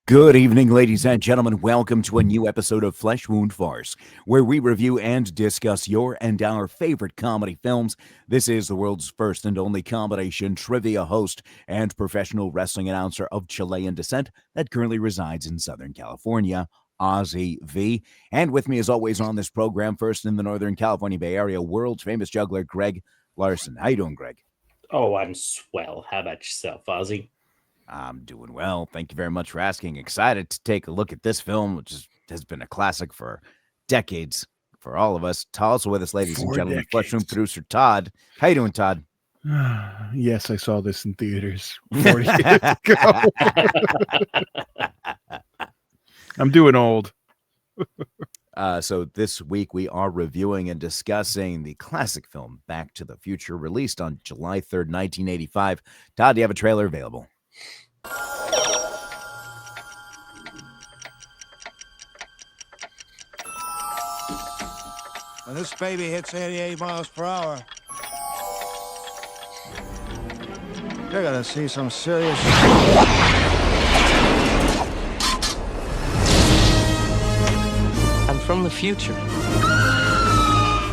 Good evening, ladies and gentlemen. Welcome to a new episode of Wound Farce, where we review and discuss your and our favorite comedy films. This is the world's first and only combination trivia host and professional wrestling announcer of Chilean descent that currently resides in Southern California, Ozzy V. And with me, as always, on this program, first in the Northern California Bay Area, world's famous juggler, Greg Larson. How you doing, Greg? Oh, I'm swell. How about yourself, Ozzy? I'm doing well. Thank you very much for asking. Excited to take a look at this film, has been a classic for decades for all of us. Also with us, ladies and gentlemen, Flesh Room producer Todd. How you doing, Todd? Yes, I saw this in theaters 40 years ago. I'm doing old. So this week we are reviewing and discussing the classic film Back to the Future, released on July 3rd, 1985. Todd, do you have a trailer available? When this baby hits 88 miles per hour, you're gonna see some serious shit. I'm from the future.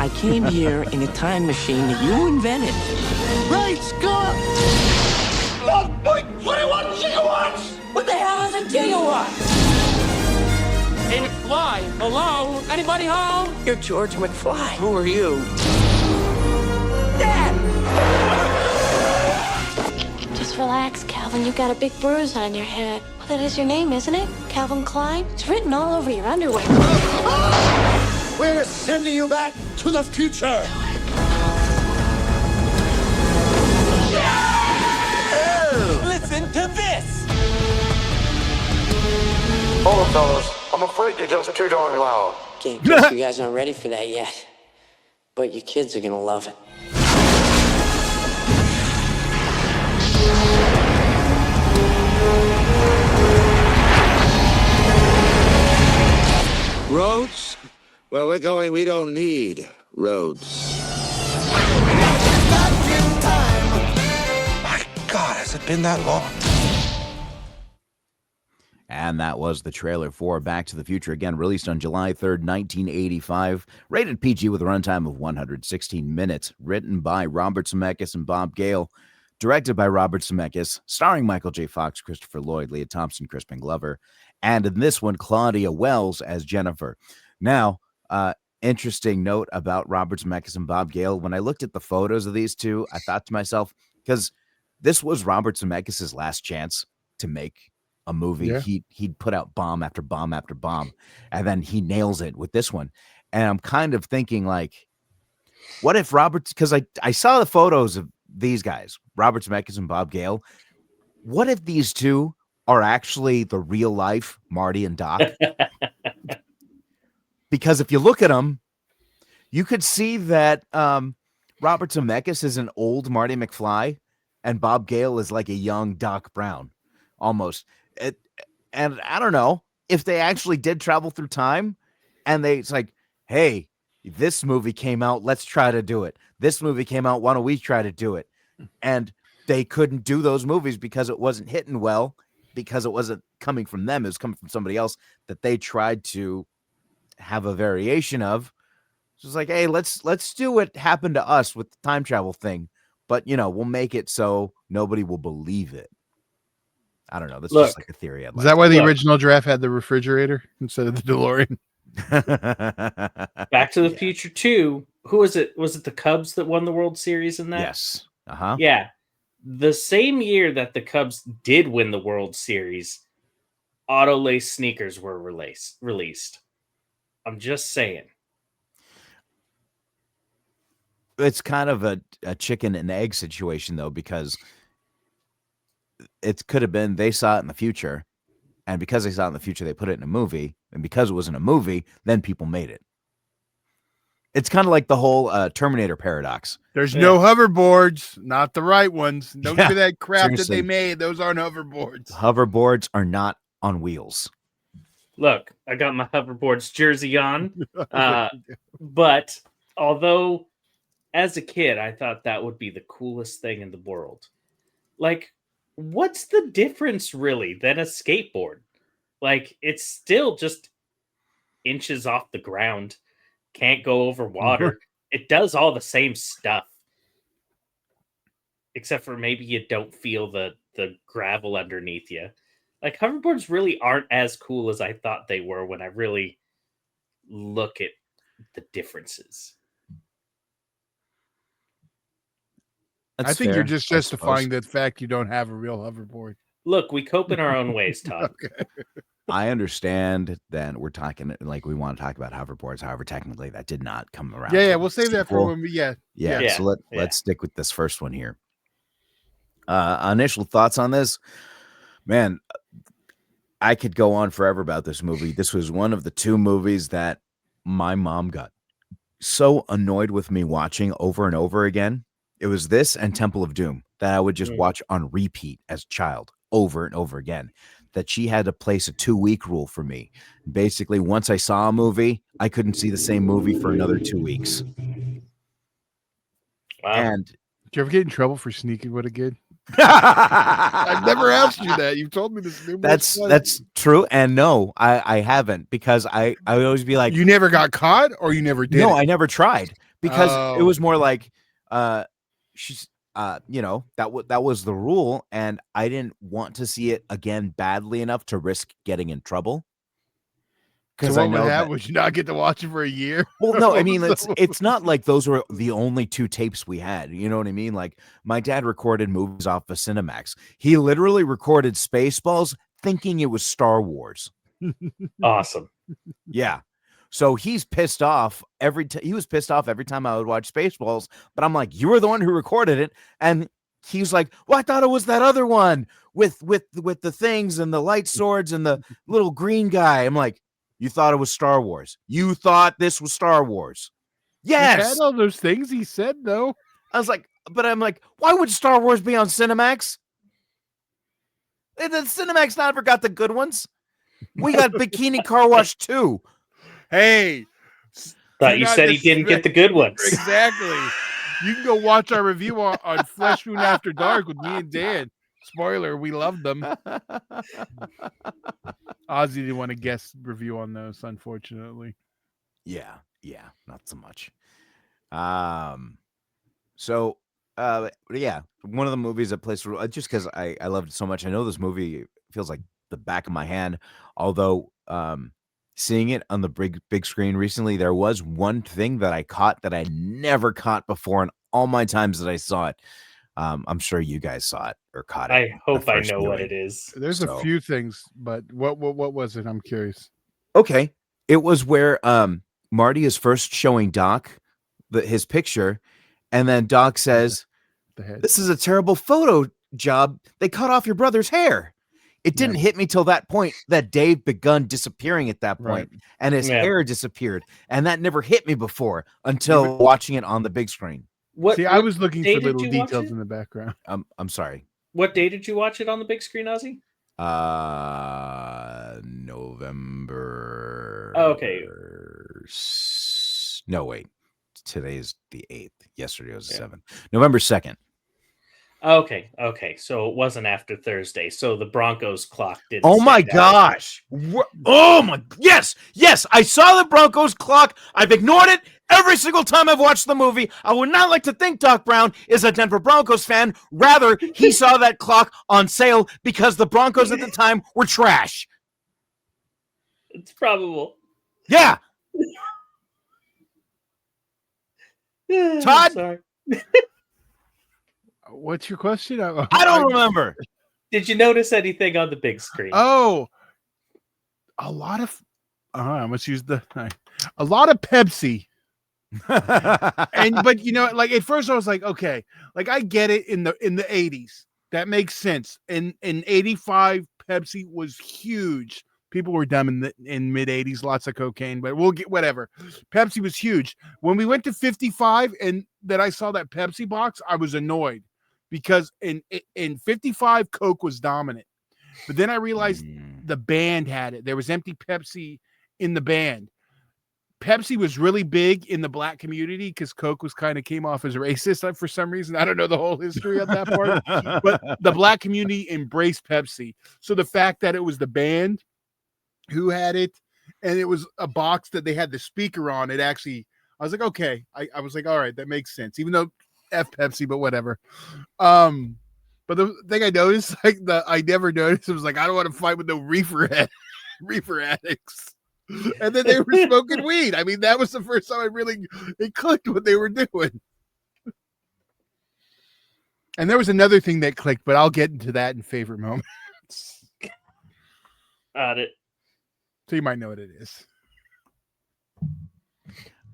I came here in a time machine that you invented. Great Scott! 1.21 gigawatts! What the hell is a gigawatt? And fly. Hello? Anybody home? You're George McFly. Who are you? Dad! Just relax, Calvin. You got a big bruise on your head. Well, that is your name, isn't it? Calvin Klein? It's written all over your underwear. We're sending you back to the future! Listen to this! Hold on, fellas. I'm afraid you're just too darn loud. Okay, guess you guys aren't ready for that yet. But your kids are gonna love it. Roads? Where we're going, we don't need roads. My God, has it been that long? And that was the trailer for Back to the Future, again released on July 3rd, 1985, rated PG with a runtime of 116 minutes, written by Robert Zemeckis and Bob Gale, directed by Robert Zemeckis, starring Michael J. Fox, Christopher Lloyd, Leah Thompson, Crispin Glover, and in this one, Claudia Wells as Jennifer. Now, interesting note about Robert Zemeckis and Bob Gale. When I looked at the photos of these two, I thought to myself, because this was Robert Zemeckis' last chance to make a movie. Yeah. He'd put out bomb after bomb after bomb, and then he nails it with this one. And I'm kind of thinking, like, what if Robert, because I saw the photos of these guys, Robert Zemeckis and Bob Gale. What if these two are actually the real life Marty and Doc? Because if you look at them, you could see that Robert Zemeckis is an old Marty McFly and Bob Gale is like a young Doc Brown almost. And I don't know if they actually did travel through time and it's like, hey, this movie came out, let's try to do it. This movie came out, why don't we try to do it? And they couldn't do those movies because it wasn't hitting well, because it wasn't coming from them. It was coming from somebody else that they tried to have a variation of. So it's like, hey, let's do what happened to us with the time travel thing, but we'll make it so nobody will believe it. I don't know. That's just like a theory. Is that why the original draft had the refrigerator instead of the DeLorean? Back to the Future 2. Who was it? Was it the Cubs that won the World Series in that? Yes. Uh-huh. Yeah. The same year that the Cubs did win the World Series, auto lace sneakers were released. I'm just saying. It's kind of a chicken and egg situation, though, because it could have been they saw it in the future, and because they saw it in the future, they put it in a movie, and because it was in a movie, then people made it. It's kind of like the whole Terminator paradox. There's no hoverboards, not the right ones. Don't give me that crap seriously. That they made. Those aren't hoverboards. Hoverboards are not on wheels. Look, I got my hoverboards jersey on, but although as a kid, I thought that would be the coolest thing in the world. Like, what's the difference really than a skateboard? Like, it's still just inches off the ground. Can't go over water. It does all the same stuff. Except for maybe you don't feel the gravel underneath you. Like, hoverboards really aren't as cool as I thought they were when I really look at the differences. That's I think fair, you're just I justifying suppose. the fact you don't have a real hoverboard. Look, we cope in our own ways, Todd. Okay. I understand that we're talking like we want to talk about hoverboards. However, technically that did not come around. Yeah, till we'll the save that for sequel. when we Yeah. Yeah, So let's stick with this first one here. Initial thoughts on this, man. I could go on forever about this movie. This was one of the two movies that my mom got so annoyed with me watching over and over again. It was this and Temple of Doom that I would just watch on repeat as a child over and over again, that she had to place a 2-week rule for me. Basically, once I saw a movie, I couldn't see the same movie for another 2 weeks. Wow. And Did you ever get in trouble for sneaking with a kid? I've never asked you that. You've told me this numerous times. that's true. And no, I haven't, because I would always be like, You never got caught, or you never did? no, it? I never tried, because it Oh. was more like she's that was the rule, and I didn't want to see it again badly enough to risk getting in trouble. Because So I what know would that, happen? Would you not get to watch it for a year? well, no, I What mean, was the- it's not like those were the only 2 tapes we had. You know what I mean? Like, my dad recorded movies off of Cinemax. He literally recorded Spaceballs thinking it was Star Wars. Awesome. Yeah. So he's pissed off he was pissed off every time I would watch Spaceballs, but I'm like, you were the one who recorded it. And he's like, well, I thought it was that other one with the things and the light swords and the little green guy. I'm like, you thought it was Star Wars. You thought this was Star Wars. He Yes. had all those things he said, though. I was like, but I'm like, why would Star Wars be on Cinemax? The Cinemax never got the good ones. We got Bikini Car Wash 2. Hey, Thought you said he didn't get the good ones. exactly. You can go watch our review on Flesh Wound After Dark with me and Dan. Spoiler, we loved them. Ozzy didn't want to guest review on those, unfortunately. Yeah, not so much. So yeah, one of the movies that plays just because I loved it so much. I know this movie feels like the back of my hand. Although seeing it on the big screen recently, there was one thing that I caught that I never caught before in all my times that I saw it. I'm sure you guys saw it or caught it. I hope I know what it is. There's a few things, but what was it? I'm curious. Okay, it was where Marty is first showing Doc his picture, and then Doc says, The head. "This is a terrible photo job. They cut off your brother's hair." It didn't hit me till that point that Dave begun disappearing at that point, and his hair disappeared, and that never hit me before until watching it on the big screen. I was looking day for did little you watch details it? in the background. I'm sorry. What day did you watch it on the big screen, Ozzy? November. Okay. No, wait. Today's the 8th. Yesterday was the 7th. November 2nd. Okay. So it wasn't after Thursday. So the Broncos clock didn't. Oh my stick out. gosh. Oh my. Yes. I saw the Broncos clock. I've ignored it every single time I've watched the movie. I would not like to think Doc Brown is a Denver Broncos fan. Rather, he saw that clock on sale because the Broncos at the time were trash. It's probable. Yeah. Todd? Sorry. What's your question? I don't remember. Did you notice anything on the big screen? Oh, a lot of. I must use a lot of Pepsi. But like at first I was like, okay, like I get it in the 80s. That makes sense. In 85, Pepsi was huge. People were dumb in mid 80s, lots of cocaine, but we'll get whatever. Pepsi was huge. When we went to 55 and that I saw that Pepsi box, I was annoyed because in 55, Coke was dominant. But then I realized the band had it. There was empty Pepsi in the band. Pepsi was really big in the black community because Coke was kind of came off as racist for some reason. I don't know the whole history of that part, but the black community embraced Pepsi. So the fact that it was the band who had it, and it was a box that they had the speaker on. It actually, I was like, okay, I was like, all right, that makes sense, even though F Pepsi, but whatever. But the thing I noticed, I never noticed, it was like, I don't want to fight with no reefer addicts. And then they were smoking weed. I mean, that was the first time it clicked what they were doing. And there was another thing that clicked, but I'll get into that in favorite moments. Got it. So you might know what it is.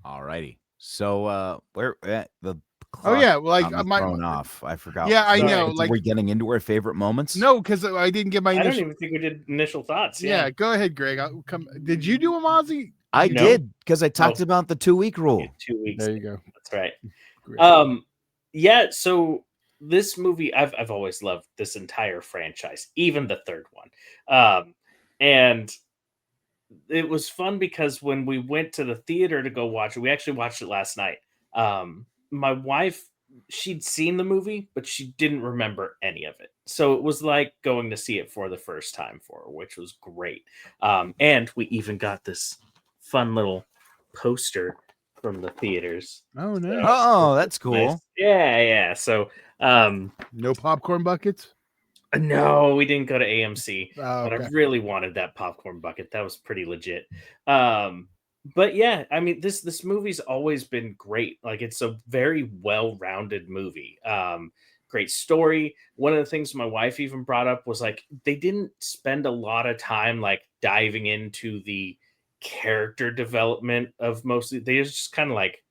All righty. So where the Oh yeah, well, thrown off. I forgot. Yeah, I Sorry. know. We're getting into our favorite moments. No, because I didn't get my I don't initial. even think we did initial thoughts. Yeah, go ahead, Greg. I'll come. Did you do a Mozzie? I No. did because I talked about the 2-week rule. 2 weeks. There you go. That's right. Great. Yeah, so this movie, I've always loved this entire franchise, even the third one. And it was fun because when we went to the theater to go watch it, we actually watched it last night. My wife, she'd seen the movie, but she didn't remember any of it. So it was like going to see it for the first time for her, which was great. And we even got this fun little poster from the theaters. Oh no! Oh, that's cool. Nice. Yeah. So, No popcorn buckets. no, we didn't go to AMC, Oh, but okay. I really wanted that popcorn bucket. That was pretty legit. But yeah, I mean, this movie's always been great. Like, it's a very well-rounded movie. Great story. One of the things my wife even brought up was like they didn't spend a lot of time like diving into the character development of mostly. They just kind of like,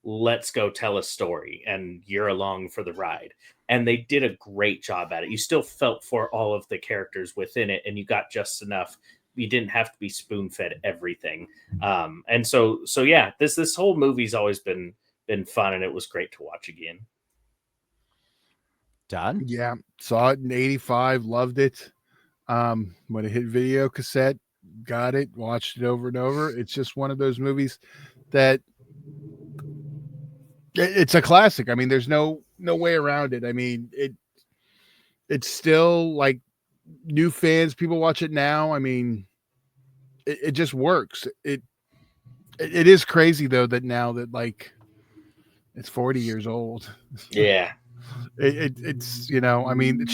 let's go tell a story and you're along for the ride. And they did a great job at it. You still felt for all of the characters within it, and you got just enough. You didn't have to be spoon-fed everything. And so yeah, this whole movie's always been fun, and it was great to watch again. Done. Yeah, saw it in '85. Loved it. When it hit video cassette, got it. Watched it over and over. It's just one of those movies that it's a classic. I mean, there's no way around it. I mean, it's still like new fans. People watch it now. I mean, it just works. It is crazy though that now that like it's 40 years old. Yeah. It's I mean,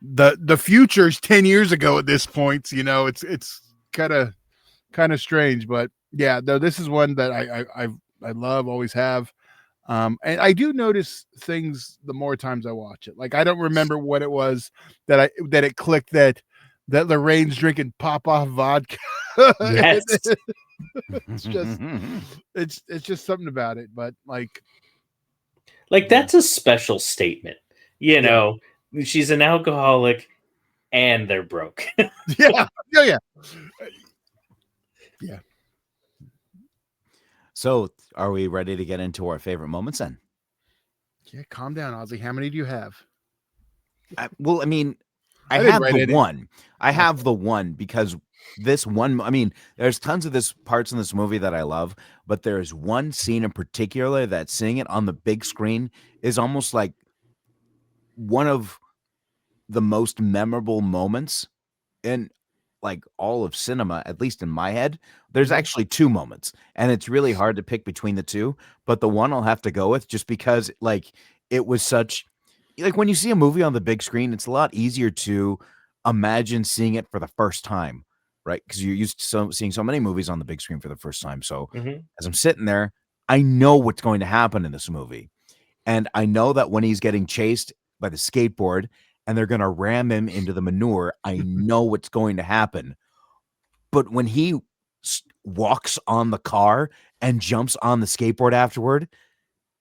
the future's 10 years ago at this point. It's kind of strange, but yeah, though this is one that I love, always have. And I do notice things the more times I watch it. Like I don't remember what it was that it clicked that Lorraine's drinking pop-off vodka. Yes. it's just something about it. But like that's a special statement. You know, she's an alcoholic and they're broke. yeah. So, are we ready to get into our favorite moments then? Yeah, calm down, Ozzy. How many do you have? I have didn't write the any. one. I have the one because this one. I mean, there's tons of this parts in this movie that I love, but there's one scene in particular that seeing it on the big screen is almost like one of the most memorable moments in like all of cinema, at least in my head. There's actually two moments, and it's really hard to pick between the two, but the one I'll have to go with just because like it was such like when you see a movie on the big screen, it's a lot easier to imagine seeing it for the first time, right? Because you're used to seeing so many movies on the big screen for the first time. So as I'm sitting there, I know what's going to happen in this movie. And I know that when he's getting chased by the skateboard and they're going to ram him into the manure, I know what's going to happen. But when he walks on the car and jumps on the skateboard afterward,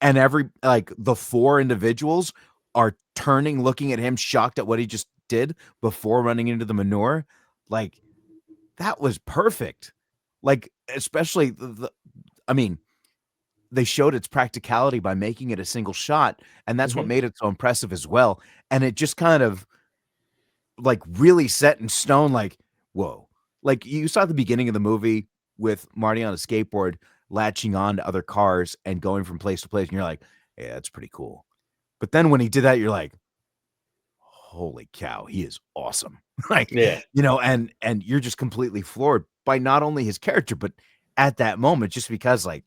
and the four individuals are turning, looking at him, shocked at what he just did before running into the manure, like that was perfect. Like, especially they showed its practicality by making it a single shot, and that's what made it so impressive as well. And it just kind of like really set in stone, like, whoa. Like you saw at the beginning of the movie with Marty on a skateboard latching on to other cars and going from place to place, and you're like, yeah, that's pretty cool. But then when he did that, you're like, holy cow, he is awesome. Like, Yeah. and you're just completely floored by not only his character, but at that moment, just because like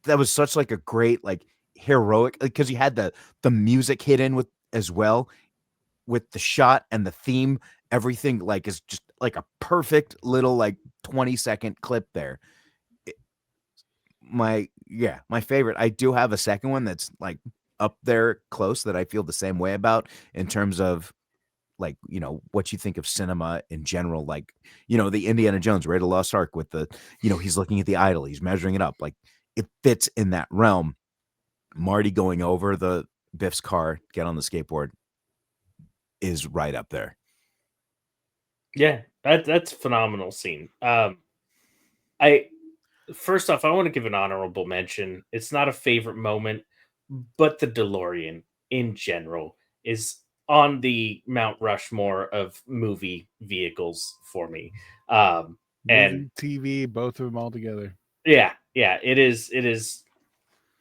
that was such like a great, like heroic, because you had the music hit in with as well, with the shot and the theme, everything like is just like a perfect little like 20-second clip there. My favorite. I do have a second one that's like up there close that I feel the same way about in terms of like, what you think of cinema in general, like, the Indiana Jones Raid of the Lost Ark with the, he's looking at the idol, he's measuring it up, like it fits in that realm. Marty going over the Biff's car, get on the skateboard is right up there. Yeah, that's a phenomenal scene. I First off, I want to give an honorable mention. It's not a favorite moment, but the DeLorean in general is on the Mount Rushmore of movie vehicles for me. And TV, both of them all together. yeah, it is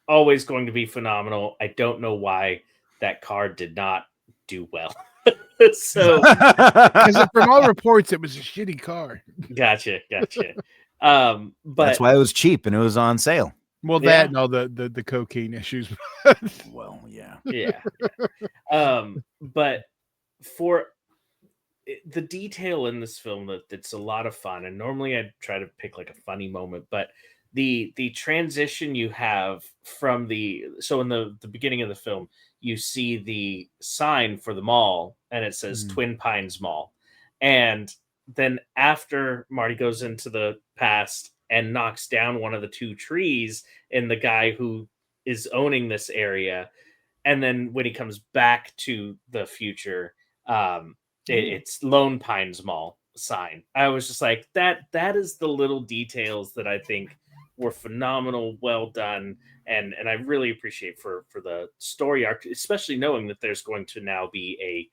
always going to be phenomenal. I don't know why that car did not do well. So Because from all reports, it was a shitty car. gotcha. But that's why it was cheap and it was on sale. Well, Yeah. that and all the cocaine issues. Well, yeah. yeah. But for the detail in this film, that's a lot of fun, and normally I'd try to pick like a funny moment, but the transition you have from in the beginning of the film, you see the sign for the mall and it says Twin Pines Mall, and then after Marty goes into the past and knocks down one of the two trees in the guy who is owning this area, and then when he comes back to the future, it's Lone Pines Mall sign. I was just like, that is the little details that I think were phenomenal, well done, and I really appreciate for the story arc, especially knowing that there's going to now be a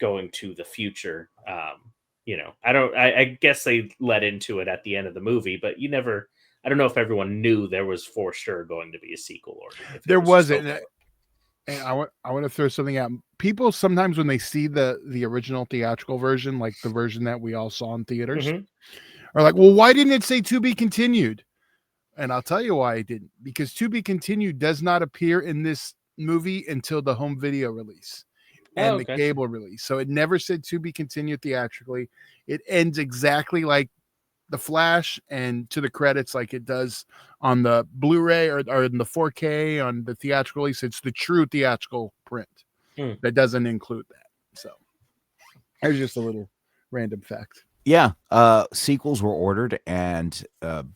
going to the future. I guess they led into it at the end of the movie, but I don't know if everyone knew there was for sure going to be a sequel, or if There was wasn't. And I want to throw something out. People sometimes when they see the original theatrical version, like the version that we all saw in theaters, are like, well, why didn't it say to be continued? And I'll tell you why it didn't. Because to be continued does not appear in this movie until the home video release and the cable release. So it never said to be continued theatrically. It ends exactly like the Flash and to the credits like it does on the Blu-ray or in the 4K on the theatrical release. It's the true theatrical print that doesn't include that. So there's just a little random fact. Yeah, sequels were ordered, and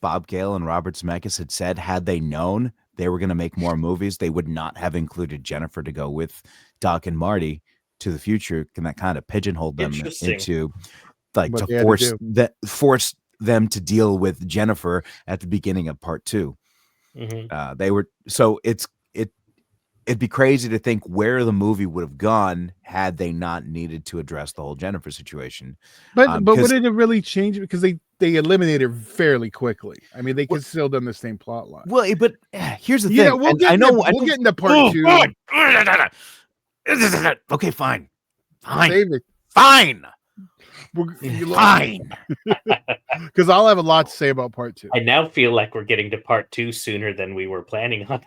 Bob Gale and Robert Zemeckis had said had they known they were going to make more movies, they would not have included Jennifer to go with Doc and Marty to the future. And that kind of pigeonholed them into like What to force them to deal with Jennifer at the beginning of part 2. They were it'd be crazy to think where the movie would have gone had they not needed to address the whole Jennifer situation. But would it have really changed? Because they eliminated her fairly quickly. I mean, they could still done the same plot line. Well, but here's the thing. Yeah, we'll get into part 2. Okay, fine. Save it. Fine. Fine. Because I'll have a lot to say about part 2. I now feel like we're getting to part 2 sooner than we were planning on.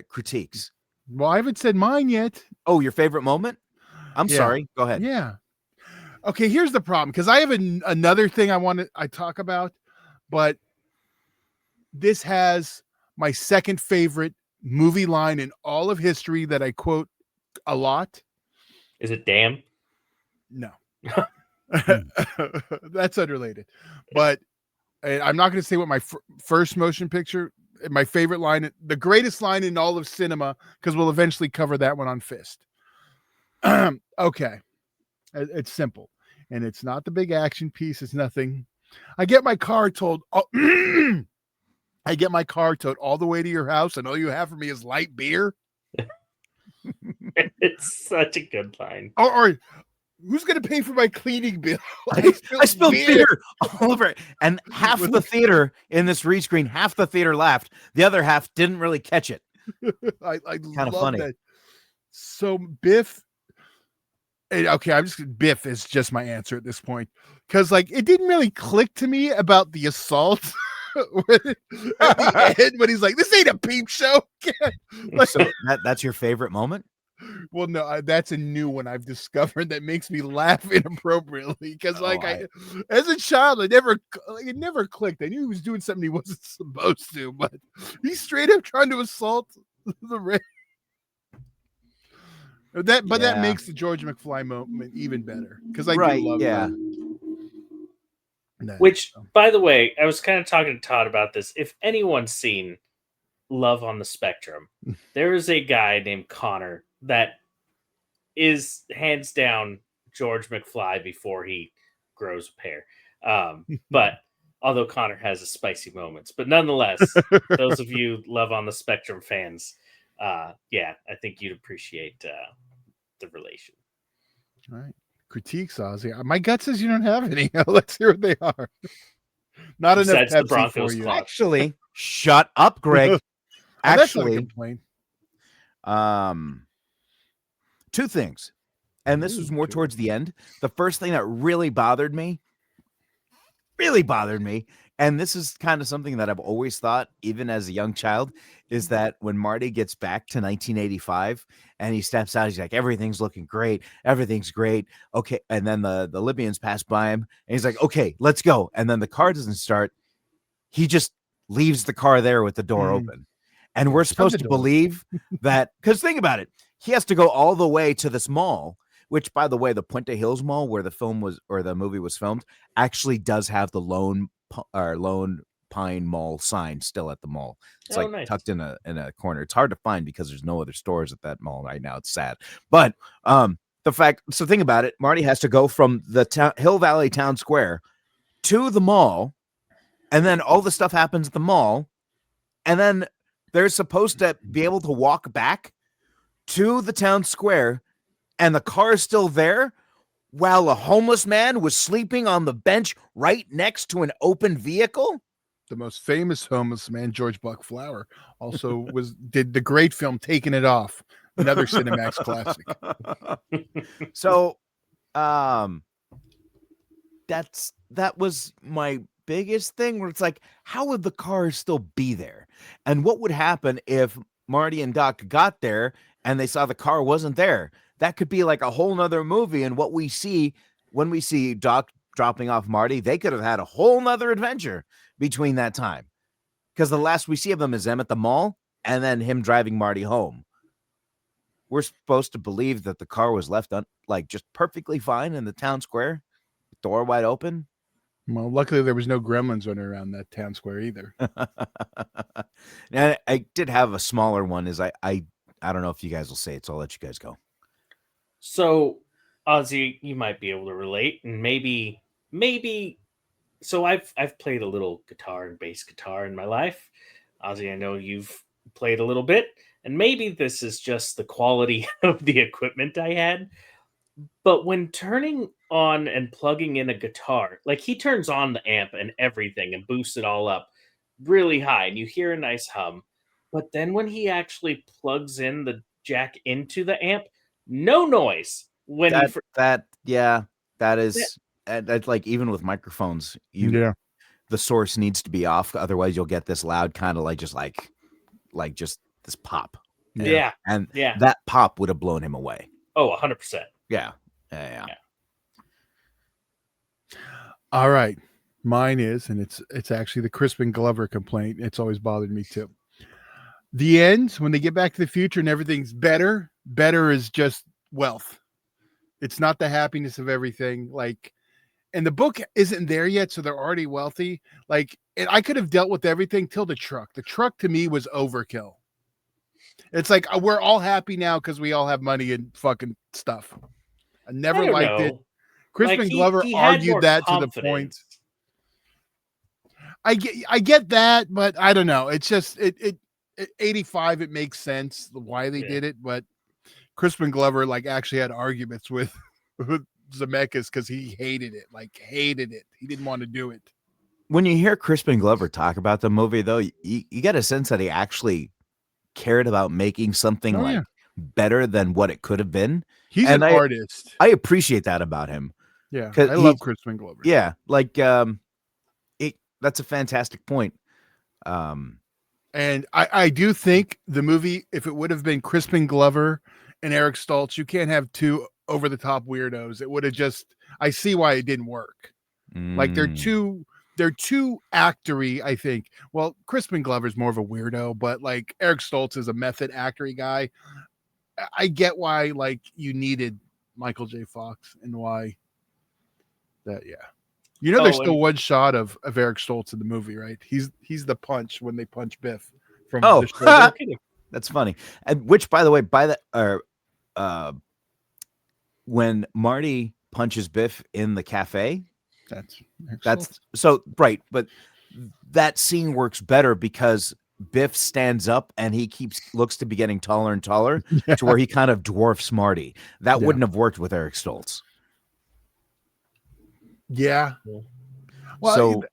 Critiques. Well, I haven't said mine yet. Oh, your favorite moment? I'm sorry. Go ahead. Yeah. Okay, here's the problem, because I have another thing I talk about, but this has my second favorite movie line in all of history that I quote a lot. Is it damn? No. That's unrelated. But I'm not going to say what my first motion picture, my favorite line, the greatest line in all of cinema, because we'll eventually cover that one on Fist. Okay. It's simple. And it's not the big action piece. It's nothing. I get my car towed. I get my car towed all the way to your house, and all you have for me is light beer. It's such a good line. Or who's going to pay for my cleaning bill? I spilled beer all over it. And half of the theater in this rescreen, half the theater laughed. The other half didn't really catch it. I Kind of love funny. that. So Biff Okay, I'm just Biff is just my answer at this point because like it didn't really click to me about the assault at the end when he's like, "This ain't a peep show." Like, So that's your favorite moment? well, no, that's a new one I've discovered that makes me laugh inappropriately because, like, as a child, it never clicked. I knew he was doing something he wasn't supposed to, but he's straight up trying to assault the. That makes the George McFly moment even better because I do love that. Which, by the way, I was kind of talking to Todd about this. If anyone's seen Love on the Spectrum, there is a guy named Connor that is hands down George McFly before he grows a pair. But although Connor has his spicy moments, but nonetheless, those of you Love on the Spectrum fans, I think you'd appreciate the relation. All right. Critiques, Ozzy. My gut says you don't have any. Let's hear what they are. Not enough Pepsi the Broncos for you. clock. Actually, shut up, Greg. Actually, two things. And this was more towards the end. The first thing that really bothered me, and this is kind of something that I've always thought, even as a young child, is that when Marty gets back to 1985 and he steps out, he's like, everything's looking great. Everything's great. Okay. And then the Libyans pass by him and he's like, okay, let's go. And then the car doesn't start. He just leaves the car there with the door open. And we're supposed to believe that, because think about it. He has to go all the way to this mall, which, by the way, the Puente Hills Mall, where the movie was filmed, actually does have the Lone Pine Mall sign still at the mall. It's nice. Tucked in a corner. It's hard to find because there's no other stores at that mall right now. It's sad. But so think about it. Marty has to go from the Hill Valley Town Square to the mall, and then all the stuff happens at the mall, and then they're supposed to be able to walk back to the town square, and the car is still there while a homeless man was sleeping on the bench right next to an open vehicle. The most famous homeless man, George Buck Flower, also did the great film Taking It Off, another Cinemax classic. So, that was my biggest thing, where it's like, how would the car still be there? And what would happen if Marty and Doc got there and they saw the car wasn't there? That could be like a whole nother movie. And what we see when we see Doc dropping off Marty, they could have had a whole nother adventure between that time. Because the last we see of them is them at the mall and then him driving Marty home. We're supposed to believe that the car was left just perfectly fine in the town square, door wide open. Well, luckily there was no gremlins running around that town square either. And I did have a smaller one. I don't know if you guys will say it, so I'll let you guys go. So, Ozzy, you might be able to relate, and maybe. So I've played a little guitar and bass guitar in my life. Ozzy, I know you've played a little bit, and maybe this is just the quality of the equipment I had. But when turning on and plugging in a guitar, like he turns on the amp and everything and boosts it all up really high, and you hear a nice hum. But then when he actually plugs in the jack into the amp, no noise. That is that's like, even with microphones, the source needs to be off, otherwise you'll get this loud kind of like just this pop. Yeah. And that pop would have blown him away. Oh, 100%. Yeah. All right. Mine is, and it's actually the Crispin Glover complaint. It's always bothered me too. The end, when they get back to the future and everything's better is just wealth. It's not the happiness of everything. And the book isn't there yet, so they're already wealthy. And I could have dealt with everything till the truck. The truck to me was overkill. It's like we're all happy now because we all have money and fucking stuff. I never liked it. Crispin Glover argued that to the point. I get that, but I don't know. It's just at 85, it makes sense why they did it, but Crispin Glover actually had arguments with Zemeckis because he hated it. He didn't want to do it. When you hear Crispin Glover talk about the movie, though, you get a sense that he actually cared about making something better than what it could have been. He's And an artist. I appreciate that about him. Yeah, 'Cause I love Crispin Glover. Yeah, like that's a fantastic point. And I do think the movie, if it would have been Crispin Glover and Eric Stoltz, you can't have two over the top weirdos. It would have just, I see why it didn't work. Like they're too actory, I think. Well, Crispin Glover's more of a weirdo, but like Eric Stoltz is a method actory guy. I get why like you needed Michael J. Fox and why that, yeah. You know, there's still one shot of Eric Stoltz in the movie, right? He's the punch when they punch Biff from the shoulder. That's funny. And which, by the way, when Marty punches Biff in the cafe, that's so right. But that scene works better because Biff stands up and he looks to be getting taller and taller to where he kind of dwarfs Marty. That wouldn't have worked with Eric Stoltz. Yeah. Well, so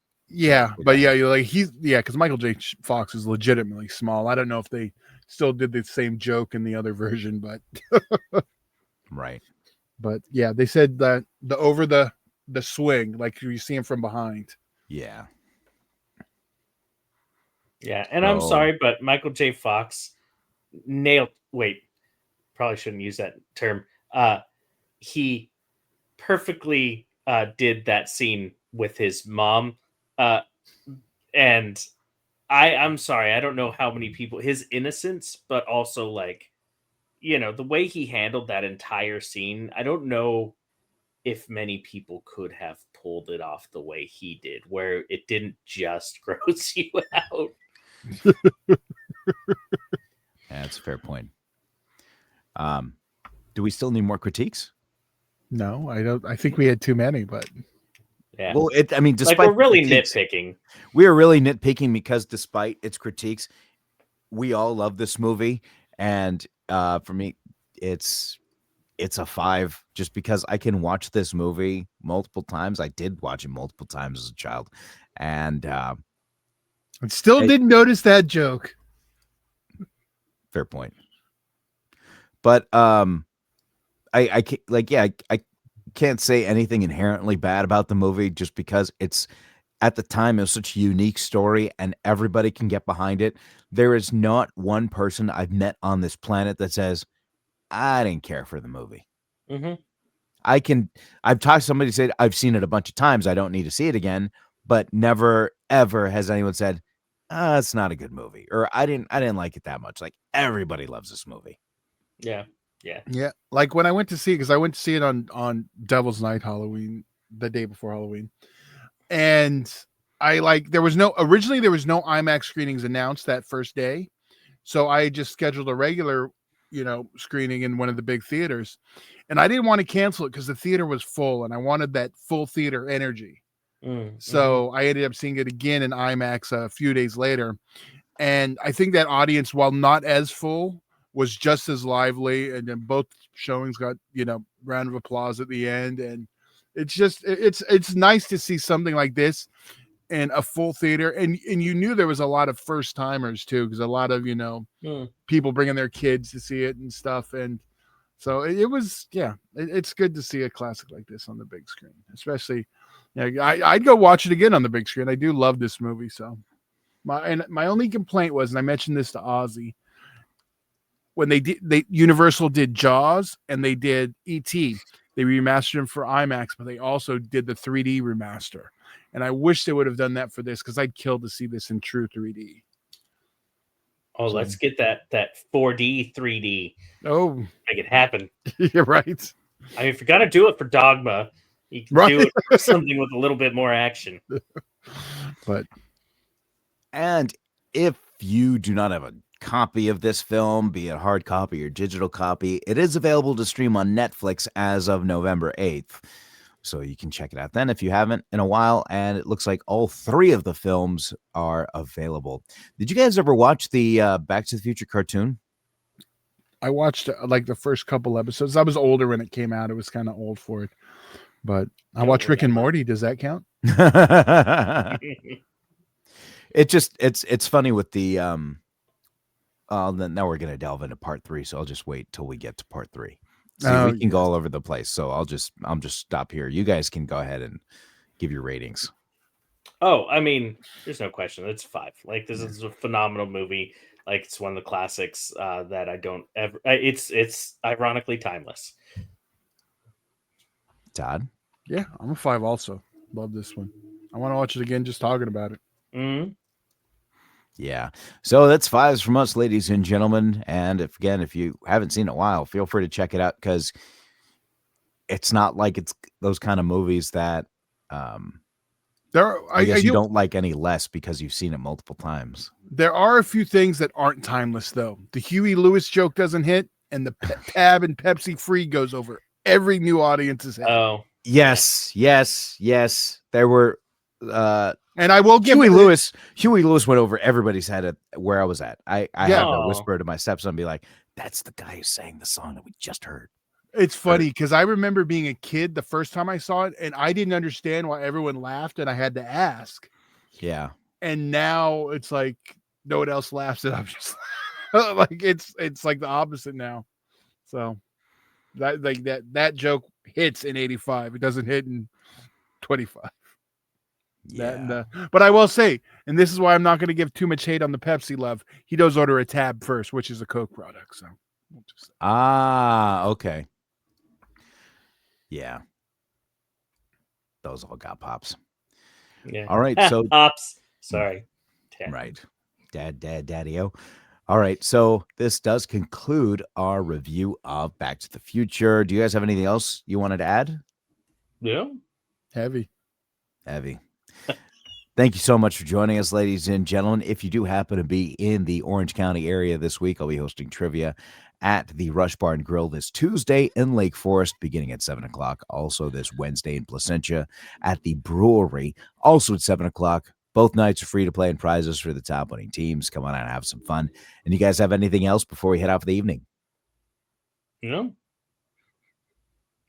but you're like because Michael J. Fox is legitimately small. I don't know if they still did the same joke in the other version, but right. But yeah, they said that the over the swing, like you see him from behind. Yeah. Yeah, and I'm sorry, but Michael J. Fox nailed. Wait, probably shouldn't use that term. He perfectly did that scene with his mom, and I'm sorry, I don't know how many people his innocence, but also like, the way he handled that entire scene. I don't know if many people could have pulled it off the way he did, where it didn't just gross you out. That's a fair point. Do we still need more critiques? No, I don't. I think we had too many, but yeah. Well, despite we're really nitpicking. We are really nitpicking because despite its critiques, we all love this movie, and for me, it's a 5 just because I can watch this movie multiple times. I did watch it multiple times as a child, and I still didn't notice that joke. Fair point. But I can't say anything inherently bad about the movie just because it's at the time it was such a unique story and everybody can get behind it. There is not one person I've met on this planet that says I didn't care for the movie. Mm-hmm. I've talked to somebody who said I've seen it a bunch of times. I don't need to see it again, but never ever has anyone said it's not a good movie or I didn't like it that much. Like everybody loves this movie. Yeah. Like when I went to see it, because I went to see it on Devil's Night Halloween, the day before Halloween, and there was no IMAX screenings announced that first day, so I just scheduled a regular screening in one of the big theaters, and I didn't want to cancel it because the theater was full and I wanted that full theater energy. So I ended up seeing it again in IMAX a few days later, and I think that audience, while not as full, was just as lively, and then both showings got round of applause at the end, and it's just it's nice to see something like this in a full theater, and you knew there was a lot of first timers too, because a lot of people bringing their kids to see it and stuff, and so it was it's good to see a classic like this on the big screen, especially I'd go watch it again on the big screen. I do love this movie. So my only complaint was, and I mentioned this to Ozzy, when Universal did Jaws and they did E.T., they remastered them for IMAX, but they also did the 3D remaster. And I wish they would have done that for this, because I'd kill to see this in true 3D. Oh, let's get that 4D, 3D. Oh, make it happen. You're right. I mean, if you're gonna do it for Dogma, you can do it for something with a little bit more action. And if you do not have a copy of this film, be it hard copy or digital copy, it is available to stream on Netflix as of November 8th. So you can check it out then if you haven't in a while. And it looks like all 3 of the films are available. Did you guys ever watch the Back to the Future cartoon? I watched like the first couple episodes. I was older when it came out. It was kind of old for it. But I watched Rick and Morty. Does that count? It's funny with the then now we're gonna delve into part 3, so I'll just wait till we get to part 3. See, Oh, we can go yes. all over the place, so I'm just stop here. You guys can go ahead and give your ratings. Oh, I mean, there's no question. It's 5. Like, this is a phenomenal movie. Like, it's one of the classics that I don't ever. It's ironically timeless. Todd? Yeah, I'm a 5 also. Love this one. I want to watch it again just talking about it. Mhm. Yeah. So that's 5s from us, ladies and gentlemen. And if you haven't seen it in a while, feel free to check it out, because it's not like it's those kind of movies that I guess you don't like any less because you've seen it multiple times. There are a few things that aren't timeless, though. The Huey Lewis joke doesn't hit, and the Tab and Pepsi Free goes over every new audience's head. Oh, Yes. There were and I will give Huey Lewis went over everybody's head at where I was at. I had to whisper to my stepson and be like, that's the guy who sang the song that we just heard. It's funny because I remember being a kid the first time I saw it, and I didn't understand why everyone laughed, and I had to ask. Yeah. And now it's like no one else laughs, and I'm just like it's like the opposite now. So that joke hits in 85. It doesn't hit in 25. Yeah. But I will say, and this is why I'm not going to give too much hate on the Pepsi love. He does order a Tab first, which is a Coke product. So we'll just say. Okay. Yeah. Those all got pops. yeah. All right. So Pops. Sorry. right. Daddy-o. All right. So this does conclude our review of Back to the Future. Do you guys have anything else you wanted to add? Yeah. Heavy. Thank you so much for joining us, ladies and gentlemen. If you do happen to be in the Orange County area this week, I'll be hosting trivia at the Rush Bar and Grill this Tuesday in Lake Forest, beginning at 7 o'clock. Also this Wednesday in Placentia at the brewery, also at 7 o'clock. Both nights are free to play and prizes for the top winning teams. Come on out and have some fun. And you guys have anything else before we head out for the evening? No.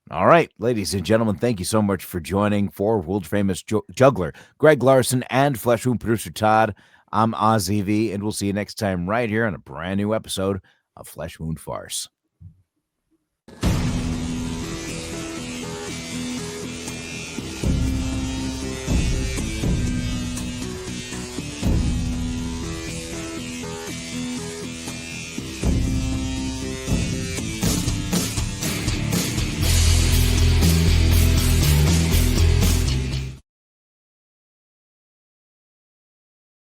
All right, ladies and gentlemen, thank you so much for joining. For world famous juggler Greg Larson and Flesh Wound producer Todd, I'm Ozzy V, and we'll see you next time right here on a brand new episode of Flesh Wound Farce.